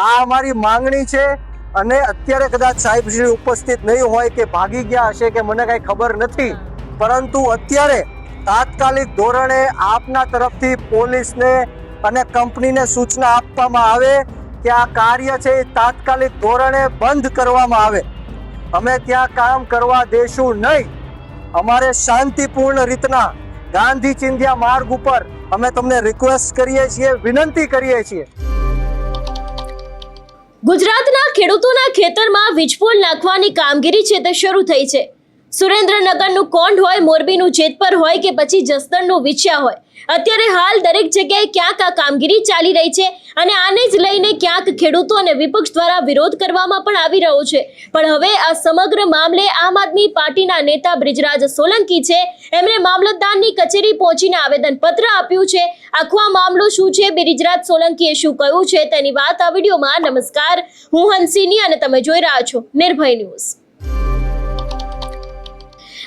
આ અમારી માંગણી છે અને અત્યારે કદાચ સાહેબ શ્રી ઉપસ્થિત નહીં હોય કે ભાગી ગયા હશે કે મને કઈ ખબર નથી, પરંતુ અત્યારે તાત્કાલિક ધોરણે આપના તરફથી પોલીસને અને કંપનીને સૂચના આપવામાં આવે કે આ કાર્ય છે એ તાત્કાલિક ધોરણે બંધ કરવામાં આવે. અમે ત્યાં કામ કરવા દેશું નહીં. અમારે શાંતિપૂર્ણ રીતના ગાંધી ચિંધ્યા માર્ગ ઉપર અમે તમને રિક્વેસ્ટ કરીએ છીએ, વિનંતી કરીએ છીએ. ગુજરાતના ખેડૂતોના ખેતરમાં વીજપોલ નાખવાની કામગીરી છે તે શરૂ થઈ છે. સુરેન્દ્રનગરનું કોંઢ હોય, મોરબીનું જેતપર હોય કે પછી જસદણનું વિછિયા હોય, અત્યારે હાલ દરેક જગ્યાએ ક્યાંક આ કામગીરી ચાલી રહી છે અને આને જ લઈને ક્યાંક ખેડૂતો અને વિપક્ષ દ્વારા વિરોધ કરવામાં પણ આવી રહ્યો છે. પણ હવે આ સમગ્ર મામલે આમ આદમી પાર્ટીના નેતા બ્રિજરાજ સોલંકી છે, એમણે મામલતદારની કચેરી પહોંચીને આવેદનપત્ર આપ્યું છે. આખો આ મામલો શું છે, બ્રિજરાજ સોલંકીએ શું કહ્યું છે, તેની વાત આ વિડીયોમાં. નમસ્કાર, હું હંસિની અને તમે જોઈ રહ્યા છો નિર્ભય ન્યૂઝ.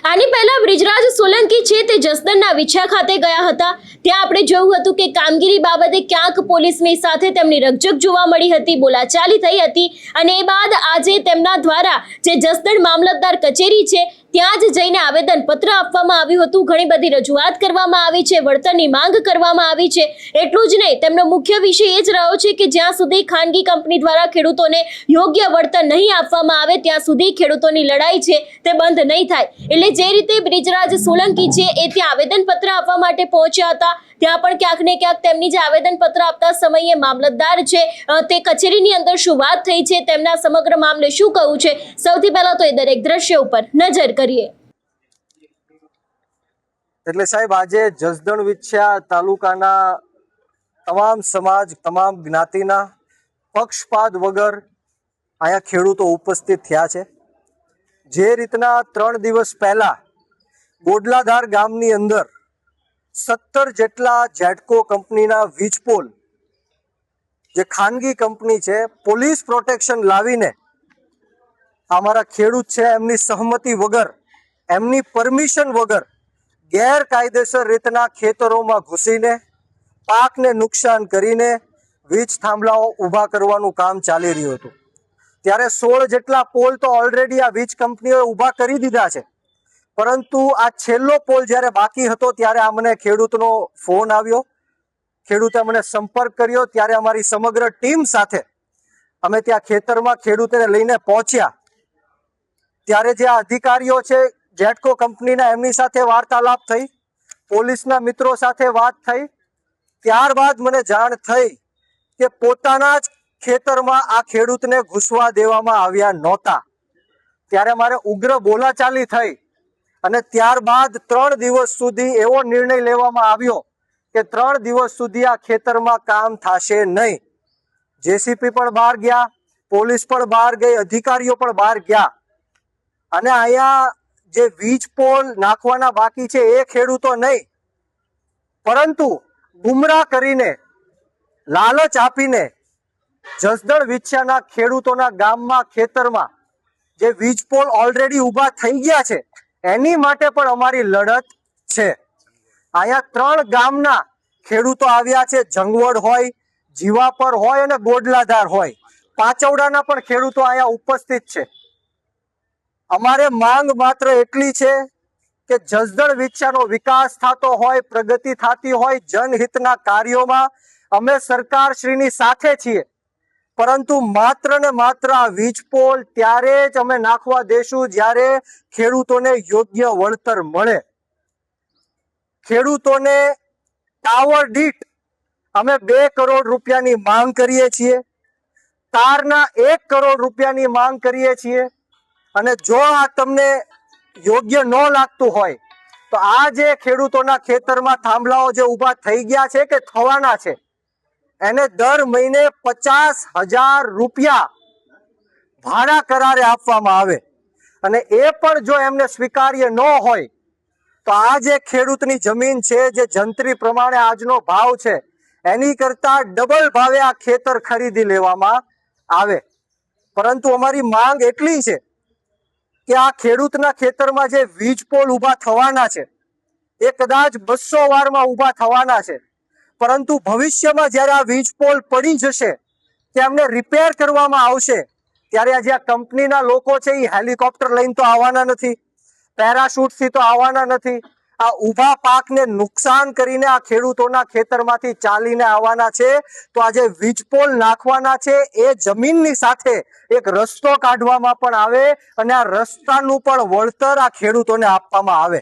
આની પહેલા બ્રિજરાજ સોલંકી છે તે જસદણના વિછિયા ખાતે ગયા હતા. ત્યાં આપણે જોયું હતું કે કામગીરી બાબતે ક્યાંક પોલીસની સાથે તેમની રકઝક જોવા મળી હતી, બોલાચાલી થઈ હતી અને એ બાદ આજે તેમના દ્વારા જે જસદણ મામલતદાર કચેરી છે ત્યાં જ જઈને આવેદનપત્ર આપવામાં આવ્યું હતું. ઘણી બધી રજૂઆત કરવામાં આવી છે, વળતરની માંગ કરવામાં આવી છે. એટલું જ નહીં, તેમનો મુખ્ય વિષય એ જ રહ્યો છે કે જ્યાં સુધી ખાનગી કંપની દ્વારા ખેડૂતોને યોગ્ય વળતર નહીં આપવામાં આવે ત્યાં સુધી ખેડૂતોની લડાઈ છે તે બંધ નહીં થાય. એટલે જે રીતે બ્રિજરાજ સોલંકી છે એ ત્યાં આવેદનપત્ર આપવા માટે પહોંચ્યા હતા, ત્યાં પણ ક્યાંક ને ક્યાંક તેમની જે આવેદનપત્ર આપતા સમયે મામલતદાર છે તે કચેરીની અંદર શું વાત થઈ છે, તેમના સમગ્ર મામલે શું કહ્યું છે, સૌથી પહેલા તો એ દરેક દ્રશ્ય ઉપર નજર કરીએ. એટલે સાહેબ, આજે જસદણ વિછિયા તાલુકાના તમામ સમાજ, તમામ જ્ઞાતિના પક્ષપાત વગર અહીંયા ખેડૂતો ઉપસ્થિત થયા છે. જે રીતના 3 દિવસ પહેલા ગોડલાધાર ગામની અંદર 17 જેટલા જેટકો કંપનીના વીજપોલ, જે ખાનગી કંપની છે, પોલીસ પ્રોટેક્શન લાવીને અમારા ખેડૂત છે એમની સહમતિ વગર, એમની પરમિશન વગર ગેરકાયદેસર રીતના ખેતરોમાં ઘૂસીને પાકને નુકસાન કરીને વીજ થાંભલાઓ ઊભા કરવાનું કામ ચાલી રહ્યું હતું. ત્યારે 16 જેટલા પોલ તો ઓલરેડી આ વીજ કંપનીઓએ ઊભા કરી દીધા છે, પરંતુ આ છેલ્લો પોલ જ્યારે બાકી હતો ત્યારે અમને ખેડૂતનો ફોન આવ્યો, ખેડૂતે મને સંપર્ક કર્યો. ત્યારે અમારી સમગ્ર ટીમ સાથે અમે ત્યાં ખેતરમાં ખેડૂતને લઈને પહોંચ્યા. ત્યારે જે આ અધિકારીઓ છે જેટકો કંપનીના, એમની સાથે વાર્તાલાપ થઈ, પોલીસના મિત્રો સાથે વાત થઈ. ત્યારબાદ મને જાણ થઈ કે પોતાના જ ખેતરમાં આ ખેડૂતને ઘૂસવા દેવામાં આવ્યા નહોતા. ત્યારે મારે ઉગ્ર બોલાચાલી થઈ અને ત્યારબાદ 3 દિવસ સુધી એવો નિર્ણય લેવામાં આવ્યો કે 3 દિવસ સુધી આ ખેતરમાં કામ થશે નહીં. જેસીપી પણ બહાર ગયા, પોલીસ પણ બહાર ગઈ, અધિકારીઓ પણ બહાર ગયા અને અહીંયા જે વીજ પોલ નાખવાના બાકી છે એ ખેડૂતો નહીં, પરંતુ ગુમરાહ કરીને, લાલચ આપીને જસદણ વિછિયાના ખેડૂતોના ગામમાં, ખેતરમાં જે વીજ પોલ ઓલરેડી ઊભા થઈ ગયા છે એની માટે પણ અમારી લડત છે. અહીંયા 3 ગામના ખેડૂતો આવ્યા છે, જંગવડ હોય, જીવાપર હોય અને ગોડલાધાર હોય, પાંચવડાના પણ ખેડૂતો અહીંયા ઉપસ્થિત છે. અમારે માંગ માત્ર એટલી છે કે જસદણ વિછિયાનો વિકાસ થતો હોય, પ્રગતિ થતી હોય, જનહિતના કાર્યોમાં અમે સરકારશ્રીની સાથે છીએ, પરંતુ માત્ર ને માત્ર આ વીજ પોલ ત્યારે જ અમે નાખવા દેશું જ્યારે ખેડૂતોને યોગ્ય વળતર મળે. ખેડૂતોને ટાવર દીઠ અમે 2 કરોડ રૂપિયાની માંગ કરીએ છીએ, તારના 1 કરોડ રૂપિયાની માંગ કરીએ છીએ. અને જો આ તમને યોગ્ય ન લાગતું હોય તો આ જે ખેડૂતોના ખેતરમાં થાંભલાઓ જે ઊભા થઈ ગયા છે કે થવાના છે, એને દર મહિને 50,000 રૂપિયા ભાડા કરારે આપવામાં આવે. અને એ પણ જો એમને સ્વીકાર્ય ન હોય તો આ જે ખેડૂતની જમીન છે, જે જંત્રી પ્રમાણે આજનો ભાવ છે એની કરતા ડબલ ભાવે આ ખેતર ખરીદી લેવામાં આવે. પરંતુ અમારી માંગ એટલી છે કે આ ખેડૂતના ખેતરમાં જે વીજ પોલ ઊભા થવાના છે એ કદાચ 200 વારમાં ઊભા થવાના છે, પરંતુ ભવિષ્યમાં જ્યારે આ વીજ પોલ પડી જશે કે અમને રિપેર કરવામાં આવશે, ત્યારે આજે આ કંપનીના લોકો છે એ હેલિકોપ્ટર લઈને તો આવવાના નથી, પેરાશૂટથી તો આવવાના નથી, આ ઊભા પાકને નુકસાન કરીને આ ખેડૂતોના ખેતરમાંથી ચાલીને આવવાના છે. તો આજે વીજપોલ નાખવાના છે, એ જમીનની સાથે એક રસ્તો કાઢવામાં પણ આવે અને આ રસ્તાનું પણ વળતર આ ખેડૂતોને આપવામાં આવે.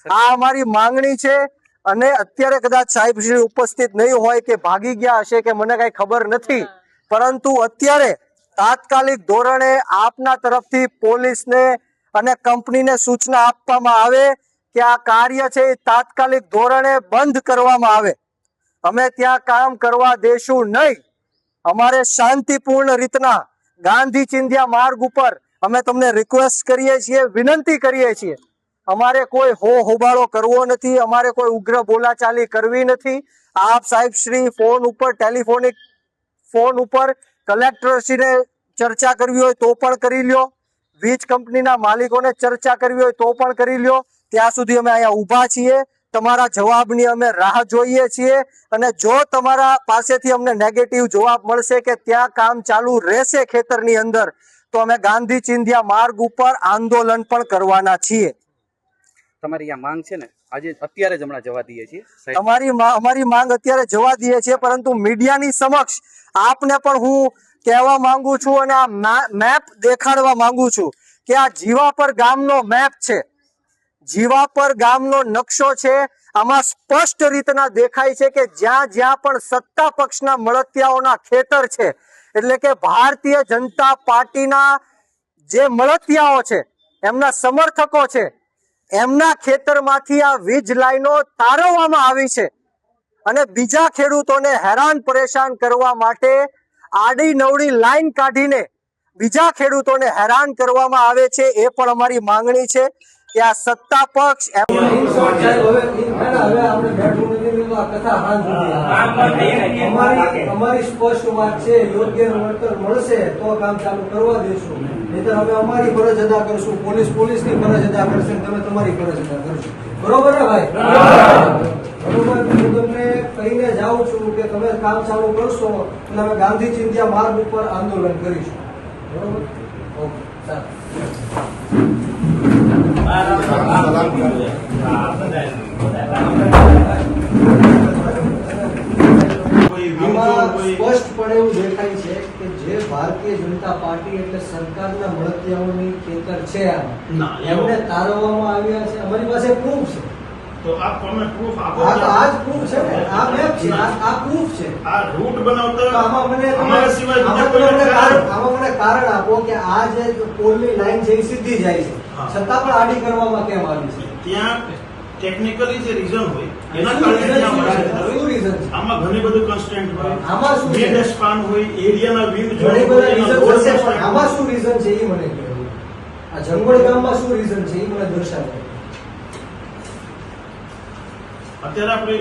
આ અમારી માંગણી છે. અને અત્યારે કદાચ સાહેબ શ્રી ઉપસ્થિત નહીં હોય કે ભાગી ગયા હશે કે મને કઈ ખબર નથી, પરંતુ અત્યારે તાત્કાલિક ધોરણે આપના તરફથી પોલીસને અને કંપનીને સૂચના આપવામાં આવે કે આ કાર્ય છે એ તાત્કાલિક ધોરણે બંધ કરવામાં આવે. અમે ત્યાં કામ કરવા દેશું નહીં. અમારે શાંતિપૂર્ણ રીતના ગાંધી ચિંધ્યા માર્ગ ઉપર અમે તમને રિક્વેસ્ટ કરીએ છીએ, વિનંતી કરીએ છીએ. અમારે કોઈ હોબાળો કરવો નથી, અમારે કોઈ ઉગ્ર બોલાચાલી કરવી નથી. આપ સાહેબ શ્રી ફોન ઉપર, ટેલિફોનિક ફોન ઉપર કલેક્ટરશ્રીને ચર્ચા કરવી હોય તો પણ કરી લ્યો, વીજ કંપનીના માલિકોને ચર્ચા કરવી હોય તો પણ કરી લ્યો. ત્યાં સુધી અમે અહીંયા ઊભા છીએ, તમારા જવાબની અમે રાહ જોઈએ છીએ. અને જો તમારા પાસેથી અમને નેગેટિવ જવાબ મળશે કે ત્યાં કામ ચાલુ રહેશે ખેતરની અંદર, તો અમે ગાંધી ચિંધ્યા માર્ગ ઉપર આંદોલન પણ કરવાના છીએ. તમારી આ માંગ છે ને આજે અત્યારે જ હમણાં જવા દઈએ છીએ સાહેબ. અમારી માંગ અત્યારે જવા દઈએ છીએ, પરંતુ મીડિયાની સમક્ષ આપને પણ હું કહેવા માંગુ છું અને આ મેપ દેખાડવા માંગુ છું કે આ જીવાપર ગામનો મેપ છે, જીવાપર ગામનો નકશો છે. આમાં સ્પષ્ટ રીતના દેખાય છે કે જ્યાં જ્યાં પણ સત્તા પક્ષના મળતિયાઓના ખેતર છે, એટલે કે ભારતીય જનતા પાર્ટીના જે મળતિયાઓ છે, એમના સમર્થકો છે, એમના ખેતરમાંથી આ વીજ લાઈનો તારવવામાં આવી છે. અને બીજા ખેડૂતોને હેરાન પરેશાન કરવા માટે આડી નવડી લાઈન કાઢીને બીજા ખેડૂતોને હેરાન કરવામાં આવે છે. એ પણ અમારી માંગણી છે કે આ સત્તા પક્ષ અમારી સ્પષ્ટ વાત છે, યોગ્ય વળતર મળશે તો કામ ચાલુ કરવા દેશું, નહીંતર અમે અમારી ફરજ અદા કરશું, પોલીસની ફરજ અદા કરશે, તમે તમારી ફરજ અદા કરશો. બરોબર ને ભાઈ? બરોબર. હું તમને કહીને જાઉં છું કે તમે કામ ચાલુ કરશો અને અમે ગાંધી ચિંધ્યા માર્ગ ઉપર આંદોલન કરીશું. બરોબર? ઓકે, ચાલો. સ્પષ્ટપણે એવું દેખાય છે કે જે ભારતીય જનતા પાર્ટી એટલે સરકારના મળતિયાઓની ખેતર છે, એમને તારવવામાં આવ્યા છે. અમારી પાસે પ્રૂફ છે. તો આપ તમે પ્રૂફ આપો. આ તો આ જ પ્રૂફ છે ને, આ મેપ છે, આ પ્રૂફ છે. આ રૂટ બનાવતા તો આમાં મને અમારા સિવાય બીજા કોઈ આમાં મને કારણ આપો કે આ જે પોલની લાઈન છે એ સીધી જાય છે, છતાં પણ આડી કરવામાં કેમ આવી છે? ત્યાં ટેકનિકલી જે રીઝન હોય એના કારણે ત્યાં મળે છે. શું રીઝન છે? આમાં ઘણી બધું કન્સ્ટન્ટ હોય, આમાં શું છે? વિન્ડ સ્પાન હોય, એરિયાના વિન્ડ ઘણી બધા રીઝન હશે, પણ આમાં શું રીઝન છે એ મને કહો. આ જંગોળ ગામમાં શું રીઝન છે એ મને દર્શાવો. અત્યારે આપણે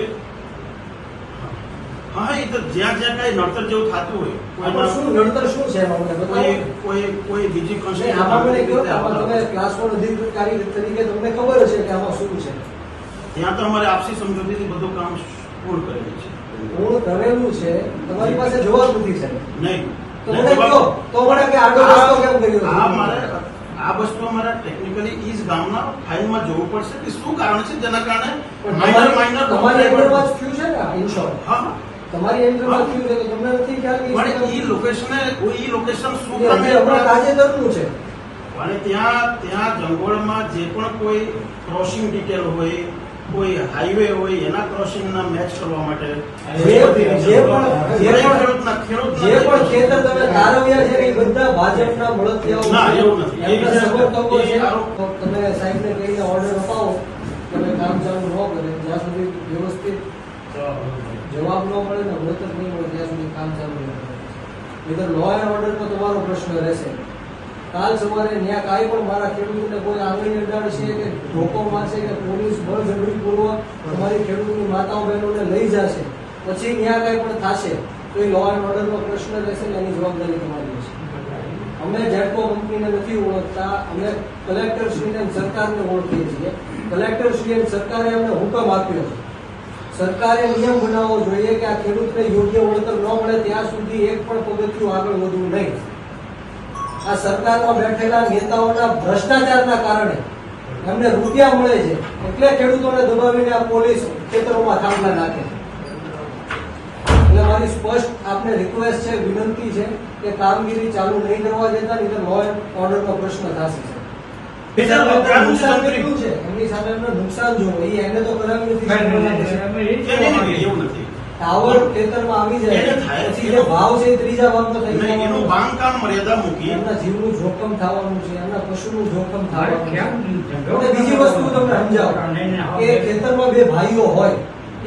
હા એ તો જ્યાં જ્યાં કઈ નડતર જેવું થતું હોય, આમાં શું નડતર શું છે એમાં મને બતાવો. કોઈ બીજી નહીં, આમાં મને કહો કે આમાં તમે ક્લાસ 1 અધિકારી તરીકે તમને ખબર હશે કે આમાં શું છે. ત્યાં તો અમારે આપસી સમજૂતીથી બધું કામ પૂર્ણ કરેલું છે. પૂર્ણ કરેલું છે, તમારી પાસે જવાબ નથી સાહેબ. નહીં તો મને કહો, તો મને કે આડો રસ્તો કેમ કર્યો? આ વસ્તુ અમારે ટેકનિકલી ઈ જ ગામના ફાઇલમાં જોવું પડશે કે શું કારણ છે જેના કારણે તમારી અંદરમાં જ થયું છે ને ઇન શોર્ટ. હા તમારી અંદરમાં થયું છે તો તમને નથી ખ્યાલ કે પણ ઈ લોકેશન શું એ હમણાં તાજેતરનું છે. અને ત્યાં જંગલમાં જે પણ કોઈ ક્રોસિંગ ડિટેલ હોય, કોઈ હાઈવે હોય, એના ક્રોસિંગના મેચ કરવા માટે જે પણ ખેતર તમે તારવ્યા છે એ બધા ભાજપના મળતિયાઓ ના, છે. એવું નથી. એમના સમર્થકો છે. એ આરોપ- તો તમે સાહેબને કહીને ઓર્ડર અપાવો કે તમે કામ ચાલુ ન કરે જ્યાં સુધી વ્યવસ્થિત જવાબ ન મળે ને વળતર નહીં મળે ત્યાં સુધી કામ ચાલુ નહીં કરે. નહીંતર લો એન્ડ ઓર્ડરનો તમારો પ્રશ્ન રહેશે. કાલ સવારે ન્યા કાંઈ પણ મારા ખેડૂતોને કોઈ આંગળી અડાડશે કે ધોકો મારશે કે પોલીસ બળજબરીપૂર્વક તમારી ખેડૂતની માતાઓ બહેનોને લઈ જશે, પછી ન્યા કાંઈ પણ થશે તો એ લો એન્ડ ઓર્ડરનો પ્રશ્ન રહેશે ને એની જવાબદારી તમારી હશે. અમે જેટકો કંપનીને નથી ઓળખતા, અમે કલેક્ટરશ્રીને સરકારને ઓળખીએ છીએ. કલેક્ટરશ્રી અને સરકારે અમને હુકમ આપ્યો છે, સરકારે નિયમ બનાવવો જોઈએ કે આ ખેડૂતને યોગ્ય વળતર ન મળે ત્યાં સુધી એક પણ પગથિયું આગળ વધવું નહીં. આ સરકારમાં બેઠેલા નેતાઓના ભ્રષ્ટાચારના કારણે એમને રૂપિયા મળે છે એટલે ખેડૂતોને દબાવીને આ પોલીસ ખેતરોમાં થાંભલા નાખે છે. એટલે મારી સ્પષ્ટ આપને રિક્વેસ્ટ છે, વિનંતી છે કે કામગીરી ચાલુ નહીં કરવા દેતા, નહીં તો લો એન્ડ ઓર્ડરનો પ્રશ્ન થશે. નુકસાન કેટલું છે એમની સામે એમને નુકસાન જોવો, એ એને તો કરાવી નથી. એવું નથી. ટાવર ખેતરમાં આવી જાય એને થાય. પછી જે ભાવ છે એ ત્રીજા ભાવમાં થઈ નહીં, જાય. એનું બાંધકામ મર્યાદા મૂકી એમના જીવનું જોખમ થવાનું છે, એમના પશુનું જોખમ થવાનું છે. અને બીજી વસ્તુ તમને સમજાવું કે ખેતરમાં બે ભાઈઓ હોય,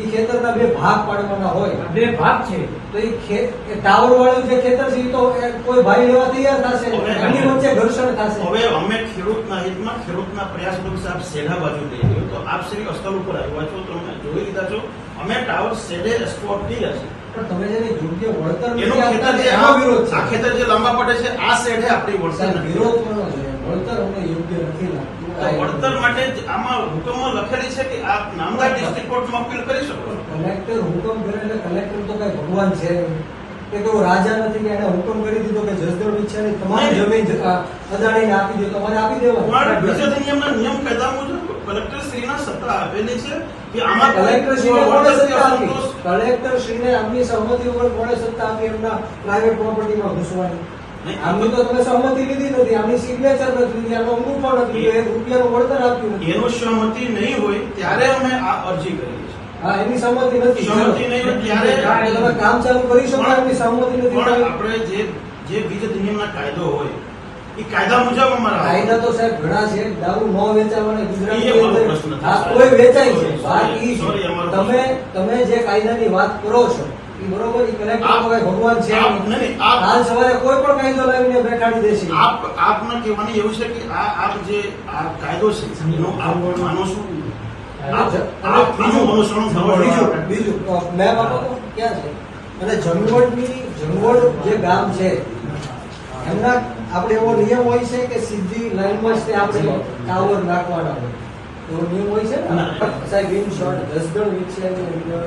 એ ખેતરના બે ભાગ પાડવાના હોય, બે ભાગ છે તો એ ટાવર વાળું જે ખેતર છે એ તો કોઈ ભાઈ લેવા તૈયાર થશે, એમની વચ્ચે ઘર્ષણ થશે. હવે અમે ખેડૂતના હિતમાં ખેડૂતના પ્રયાસ બદલ સાહેબ સેઢા બાજુ લઈ ગયો તો આપ શ્રી સ્થળ ઉપર આવ્યા છો તો અમે જોઈ લીધા છો. અમે ટાવર સેડે સ્પોટ કર્યા છે. પણ તમે જેને યોગ્ય વળતર એનું નથી આપતા, ખેતર જે એનો વિરોધ આ છે. ખેતર જે લાંબા પડે છે આ સેઢે આપણી વળતર સાહેબ, નથી. વિરોધ કરવો જોઈએ. વળતર અમને યોગ્ય નથી લાગતું. તો વળતર માટે જ આમાં હુકમમાં લખેલી છે કે આપ નામદાર ડિસ્ટ્રિક્ટ કોર્ટમાં અપીલ કરી શકો. કલેક્ટર હુકમ કરે એટલે કલેક્ટર તો કઈ ભગવાન છે નહીં. કે કોઈ રાજા નથી કે એને હુકમ કરી દીધો કે જસદણ વિછાની તમામ નહીં. જમીન અદાણીને આપી દો, તમારે આપી દેવાની. અમારા બીજા અધિનિયમના નિયમ કાયદા મુજબ કલેક્ટર શ્રીના સત્તા આપેલી છે કે આમાં કલેક્ટરશ્રીને કોણે સત્તા આપી? અસંતોષ કલેક્ટરશ્રીને આમની સહમતિ વગર કોણે સત્તા આપી એમના પ્રાઇવેટ પ્રોપર્ટીમાં ઘૂસવાની? નહીં. આમની તો તમે સહમતિ લીધી નથી, આમની સિગ્નેચર નથી લીધી, આનું અંગૂઠો નથી લીધો, 1 રૂપિયાનું વળતર આપ્યું નથી. એનું સહમતિ નહીં હોય ત્યારે અમે આ અરજી કરી છે. હા, એની સહમતિ નથી. સહમતિ નહીં હોય ત્યારે તો તમે કામ ચાલુ કરી શકો, એમની સહમતિ નથી. પણ આપણે જે બીજ અધિનિયમના કાયદો હોય એ કાયદા મુજબ અમારા કાયદા તો સાહેબ ઘણા છે. દારૂ ન વેચાવાના એ ગુજરાતની અમારો અંદર પ્રશ્ન નથી, હા, સાહેબ. કોઈ વેચાય છે. Sorry, વાત ઈ sorry, છે. અમારો તમે જે કાયદાની વાત કરો છો એ બરોબર, એ કલેક્ટર તો કઈ ભગવાન છે આપ- નહીં. નહીં, આપ- કાલ સવારે કોઈ પણ કાયદો લાવીને બેઠાડી દેશે. આપને કહેવાનું એવું છે કે આ જે આ કાયદો છે એનો આપ માનો છો? આપ આનું અનુસરણ થવું જોઈએ. બીજું મેપ આપો તો ક્યાં છે? અને જંગવડ જે ગામ છે એમના આપણે એવો નિયમ હોય છે કે સીધી લાઈનમાં જ તે આપણે ટાવર નાખવાના હોય, એવો નિયમ હોય છે ને સાહેબ. ઇન શોર્ટ, જસદણ વિછિયાની અંદર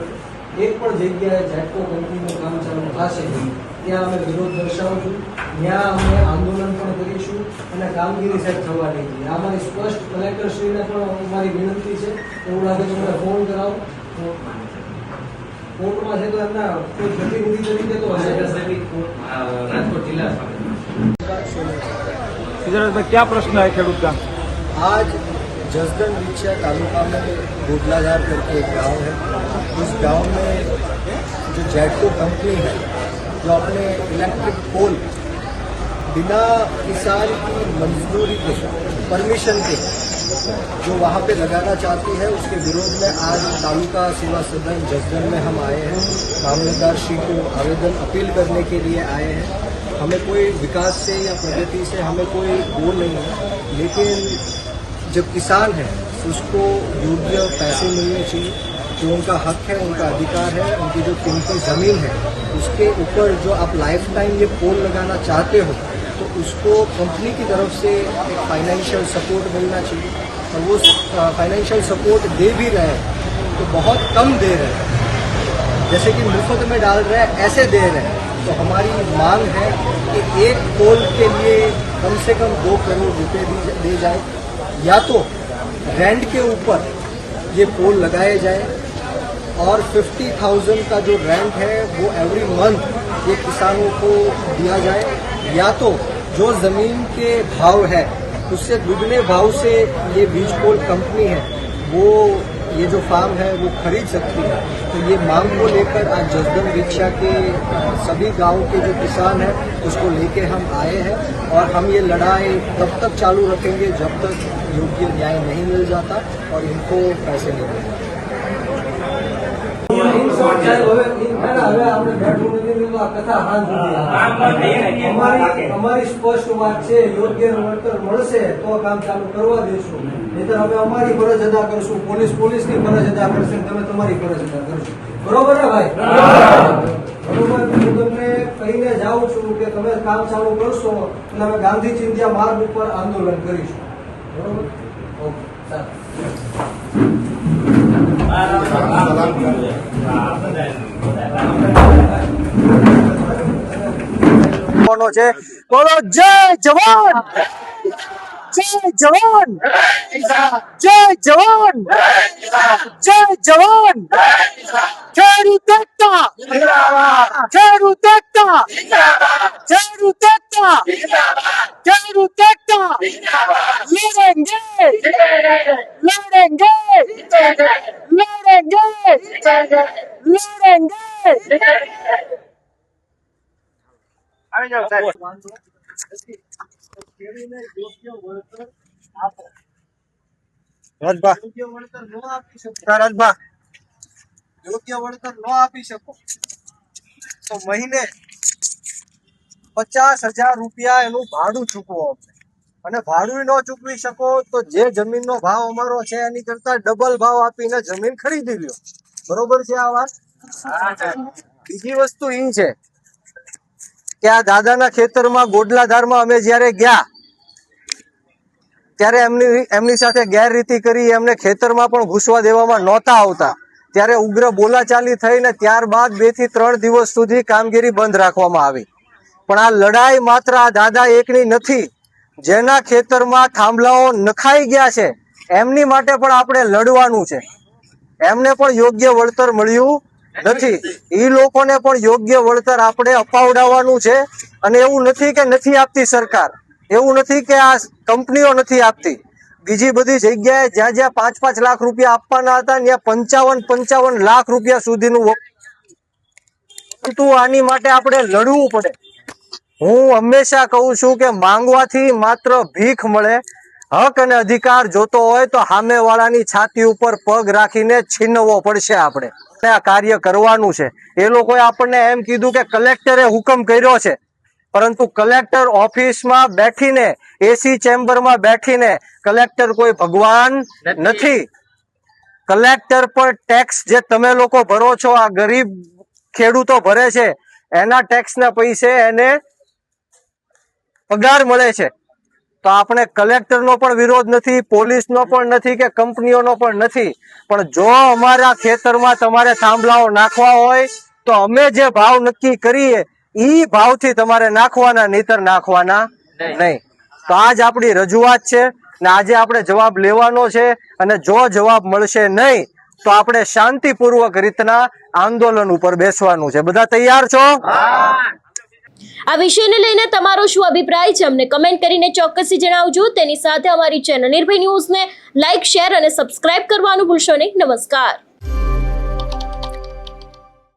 એક પણ જગ્યાએ જેટકો કંપનીનું કામ ચાલુ થશે ત્યાં અમે વિરોધ દર્શાવશું, ત્યાં અમે આંદોલન પણ કરીશું અને કામગીરી સેટ થવા નહીં જોઈએ. આ મારી સ્પષ્ટ કલેક્ટરશ્રીને પણ મારી વિનંતી છે. એવું લાગે તો મને ફોન કરાવો. કોર્ટમાં છે તો એમના કોઈ પ્રતિનિધિ તરીકે તો હશે. રાજકોટ જિલ્લા सिद्धराज क्या प्रश्न है खेडूत का? आज जसदन विछिया तालुका में गोदलाधार करके एक गांव है. उस गांव में जो जेटको कंपनी है जो अपने इलेक्ट्रिक पोल बिना किसान की मंजूरी के, परमिशन के जो वहाँ पे लगाना चाहती है, उसके विरोध में आज तालुका सेवा सदन जसदन में हम आए हैं. मामलेदार श्री को आवेदन अपील करने के लिए आए हैं. हमें कोई विकास से या प्रगति से हमें कोई गोल नहीं है, लेकिन जब किसान है उसको योग्य पैसे मिलने चाहिए, जो उनका हक है, उनका अधिकार है. उनकी जो कीमती ज़मीन है उसके ऊपर जो आप लाइफ टाइम ये पोल लगाना चाहते हो तो उसको कंपनी की तरफ से एक फाइनेंशियल सपोर्ट मिलना चाहिए. और वो फाइनेंशियल सपोर्ट दे भी रहे हैं तो बहुत कम दे रहे हैं, जैसे कि मुफ्त में डाल रहे हैं ऐसे दे रहे हैं. तो हमारी मांग है कि एक पोल के लिए कम से कम 2 करोड़ रुपए दे जाए, या तो रेंट के ऊपर ये पोल लगाए जाए और 50,000 का जो रेंट है वो एवरी मंथ ये किसानों को दिया जाए, या तो जो ज़मीन के भाव है उससे दुगने भाव से ये बीज पोल कंपनी है वो ये जो फार्म है वो खरीद सकती है. तो ये मांग को लेकर आज जसदन विछिया के सभी गांव के जो किसान हैं उसको लेके हम आए हैं. और हम ये लड़ाई तब तक चालू रखेंगे जब तक योग्य न्याय नहीं मिल जाता और इनको पैसे नहीं मिलते. હવે આપણે બેઠું નથી તો આ કથા હાથ અમારી સ્પષ્ટ વાત છે, યોગ્ય વળતર મળશે તો કામ ચાલુ કરવા દેશું, નહીંતર અમે અમારી ફરજ અદા કરશું, પોલીસની ફરજ અદા કરશે, તમે તમારી ફરજ અદા કરશો. બરોબર ને ભાઈ? બરોબર. હું તમને કહીને જાઉં છું કે તમે કામ ચાલુ કરશો એટલે અમે ગાંધી ચિંધ્યા માર્ગ ઉપર આંદોલન કરીશું. બરોબર? ઓકે, ચાલો. કોનો છે? બોલો જય જવાન, જય જવાન, જય જવાન, જય જવાન. ખેડૂત એકતા, ખેડૂત એકતા, ખેડૂત એકતા, ખેડૂત એકતા. લડેંગે, લડેંગે, લડેંગે, લડેંગે. યોગ્ય વળતર ન આપી શકો તો મહિને 50,000 રૂપિયા એનું ભાડું ચૂકવો અને ભાડું ન ચૂકવી શકો તો જે જમીનનો ભાવ અમારો છે એની કરતા ડબલ ભાવ આપીને જમીન ખરીદી લ્યો. બરોબર છે આ વાત? બીજી વસ્તુ એ છે કે આ દાદાના ખેતરમાં ગોડલાધારમાં અમે જ્યારે ગયા ત્યારે એમની સાથે ગેરરીતિ કરી, એમને ખેતરમાં પણ ઘૂસવા દેવામાં નહોતા આવતા. ત્યારે ઉગ્ર બોલાચાલી થઈને ત્યારબાદ 2 થી 3 દિવસ સુધી કામગીરી બંધ રાખવામાં આવી. પણ આ લડાઈ માત્ર આ દાદા એકની નથી. જેના ખેતરમાં થાંભલાઓ નખાઈ ગયા છે એમની માટે પણ આપણે લડવાનું છે. એમને પણ યોગ્ય વળતર મળ્યું નથી, એ લોકોને પણ યોગ્ય વળતર આપણે અપાવડાવવાનું છે. અને એવું નથી કે નથી આપતી સરકાર, એવું નથી કે આ કંપનીઓ નથી આપતી. બીજી બધી જગ્યાએ જ્યાં જ્યાં 5-5 લાખ રૂપિયા આપવાના હતા ત્યાં 55 લાખ રૂપિયા સુધીનું. પરંતુ આની માટે આપણે લડવું પડે. હું હંમેશા કહું છું કે માંગવાથી માત્ર ભીખ મળે. હક અને અધિકાર જોતો હોય તો સામેવાળાની છાતી ઉપર પગ રાખીને છીનવવો પડશે. આપણે આ કાર્ય કરવાનું છે. એ લોકોએ આપણને એમ કીધું કે કલેક્ટરે હુકમ કર્યો છે, પરંતુ કલેક્ટર ઓફિસમાં બેઠીને, એસી ચેમ્બરમાં બેઠીને કલેક્ટર કોઈ ભગવાન નથી. કલેક્ટર પર ટેક્સ જે તમે લોકો ભરો છો, આ ગરીબ ખેડૂતો ભરે છે, એના ટેક્સના પૈસે એને પગાર મળે છે. તો આપણે કલેક્ટરનો પણ વિરોધ નથી, પોલીસનો પણ નથી કે કંપનીઓનો પણ નથી. પણ જો અમારા ખેતરમાં તમારે થાંભલાઓ નાખવા હોય તો અમે જે ભાવ નક્કી કરીએ ઈ ભાવથી તમારે નાખવાના, નહીતર નાખવાના નહીં. તો આજ આપણી રજૂઆત છે ને આજે આપણે જવાબ લેવાનો છે. અને જો જવાબ મળશે નહીં તો આપણે શાંતિપૂર્વક રીતના આંદોલન ઉપર બેસવાનું છે. બધા તૈયાર છો? આ વિષયને લઈને તમારો શું અભિપ્રાય છે અમને કમેન્ટ કરીને ચોક્કસથી જણાવજો. તેની સાથે અમારી ચેનલ નિર્ભય ન્યૂઝને લાઇક, શેર અને સબસ્ક્રાઇબ કરવાનું ભૂલશો નહીં. નમસ્કાર.